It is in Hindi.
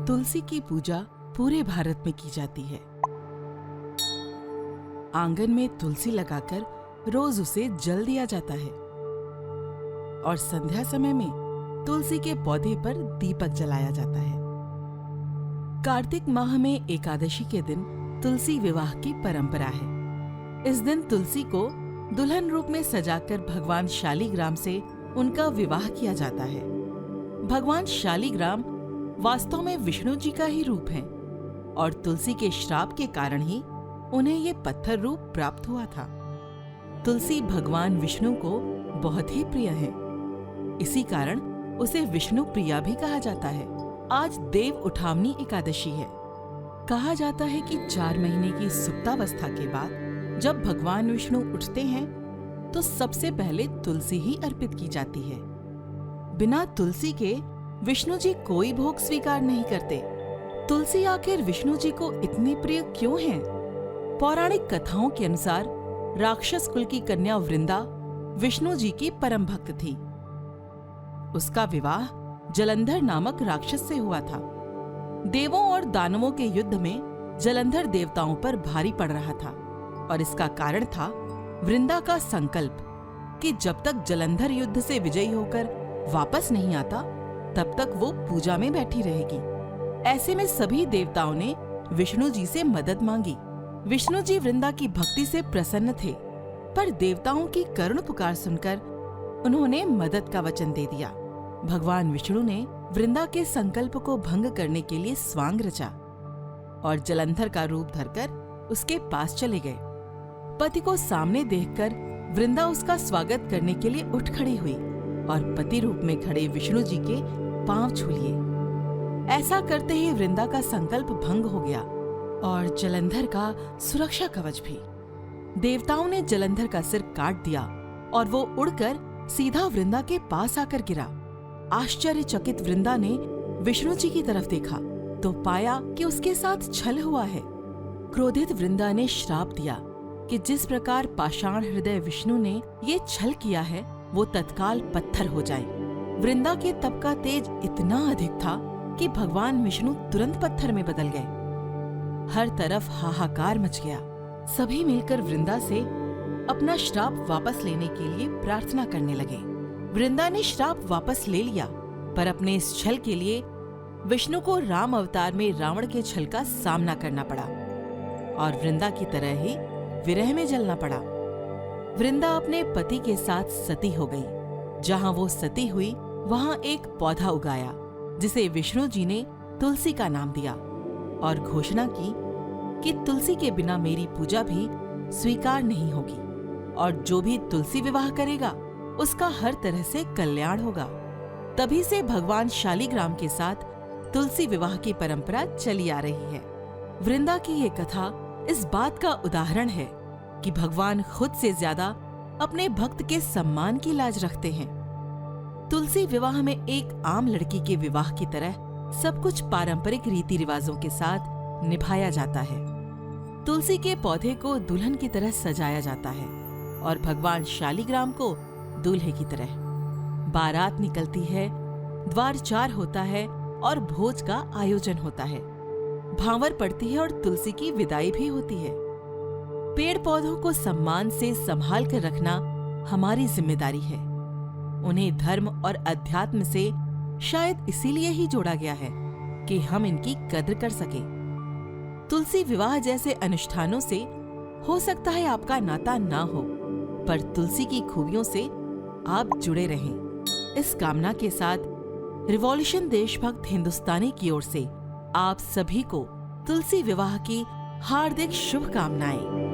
तुलसी की पूजा पूरे भारत में की जाती है। आंगन में तुलसी लगाकर रोज उसे जल दिया जाता है और संध्या समय में तुलसी के पौधे पर दीपक जलाया जाता है। कार्तिक माह में एकादशी के दिन तुलसी विवाह की परंपरा है। इस दिन तुलसी को दुल्हन रूप में सजाकर भगवान शालिग्राम से उनका विवाह किया जाता है। भगवान शालिग्राम वास्तव में विष्णु जी का ही रूप हैं और तुलसी के श्राप के कारण ही उन्हें ये पत्थर रूप प्राप्त हुआ था। तुलसी भगवान विष्णु को बहुत ही प्रिय है, इसी कारण उसे विष्णु प्रिया भी कहा जाता है। आज देव उठावनी एकादशी है। कहा जाता है कि 4 महीने की सुप्तावस्था के बाद जब भगवान विष्णु उठते हैं तो सबसे पहले तुलसी ही अर्पित की जाती है। बिना तुलसी के विष्णु जी कोई भोग स्वीकार नहीं करते। तुलसी आखिर विष्णु जी को इतनी प्रिय क्यों है? पौराणिक कथाओं के अनुसार राक्षस कुल की कन्या वृंदा विष्णु जी की परम भक्त थी। उसका विवाह जलंधर नामक राक्षस से हुआ था। देवों और दानवों के युद्ध में जलंधर देवताओं पर भारी पड़ रहा था और इसका कारण था वृंदा का संकल्प कि जब तक जलंधर युद्ध से विजयी होकर वापस नहीं आता तब तक वो पूजा में बैठी रहेगी। ऐसे में सभी देवताओं ने विष्णु जी से मदद मांगी। विष्णु जी वृंदा की भक्ति से प्रसन्न थे, पर देवताओं की करुण पुकार सुनकर उन्होंने मदद का वचन दे दिया। भगवान विष्णु ने वृंदा के संकल्प को भंग करने के लिए स्वांग रचा और जलंधर का रूप धरकर उसके पास चले गए। पति को सामने देखकर वृंदा उसका स्वागत करने के लिए उठ खड़ी हुई और पति रूप में खड़े विष्णु जी के पांव छू लिए। ऐसा करते ही वृंदा का संकल्प भंग हो गया और जलंधर का सुरक्षा कवच भी। देवताओं ने जलंधर का सिर काट दिया और वो उड़कर सीधा वृंदा के पास आकर गिरा। आश्चर्यचकित वृंदा ने विष्णु जी की तरफ देखा तो पाया कि उसके साथ छल हुआ है। क्रोधित वृंदा ने श्राप दिया कि जिस प्रकार पाषाण हृदय विष्णु ने ये छल किया है वो तत्काल पत्थर हो जाए। वृंदा के तप का तेज इतना अधिक था कि भगवान विष्णु तुरंत पत्थर में बदल गए। हर तरफ हाहाकार मच गया। सभी मिलकर वृंदा से अपना श्राप वापस लेने के लिए प्रार्थना करने लगे। वृंदा ने श्राप वापस ले लिया, पर अपने इस छल के लिए विष्णु को राम अवतार में रावण के छल का सामना करना पड़ा और वृंदा की तरह ही विरह में जलना पड़ा। वृंदा अपने पति के साथ सती हो गई। जहां वो सती हुई वहां एक पौधा उगाया जिसे विष्णु जी ने तुलसी का नाम दिया और घोषणा की कि तुलसी के बिना मेरी पूजा भी स्वीकार नहीं होगी और जो भी तुलसी विवाह करेगा उसका हर तरह से कल्याण होगा। तभी से भगवान शालिग्राम के साथ तुलसी विवाह की परंपरा चली आ रही है। वृंदा की ये कथा इस बात का उदाहरण है कि भगवान खुद से ज्यादा अपने भक्त के सम्मान की लाज रखते हैं। तुलसी विवाह में एक आम लड़की के विवाह की तरह सब कुछ पारंपरिक रीति रिवाजों के साथ निभाया जाता है। तुलसी के पौधे को दुल्हन की तरह सजाया जाता है और भगवान शालिग्राम को दूल्हे की तरह। बारात निकलती है, द्वारचार होता है और भोज का आयोजन होता है। भांवर पड़ती है और तुलसी की विदाई भी होती है। पेड़ पौधों को सम्मान से संभाल कर रखना हमारी जिम्मेदारी है। उन्हें धर्म और अध्यात्म से शायद इसीलिए ही जोड़ा गया है कि हम इनकी कद्र कर सकें। तुलसी विवाह जैसे अनुष्ठानों से हो सकता है आपका नाता ना हो, पर तुलसी की खूबियों से आप जुड़े रहें। इस कामना के साथ रिवॉल्यूशन देशभक्त हिंदुस्तानी की ओर से आप सभी को तुलसी विवाह की हार्दिक शुभकामनाएं।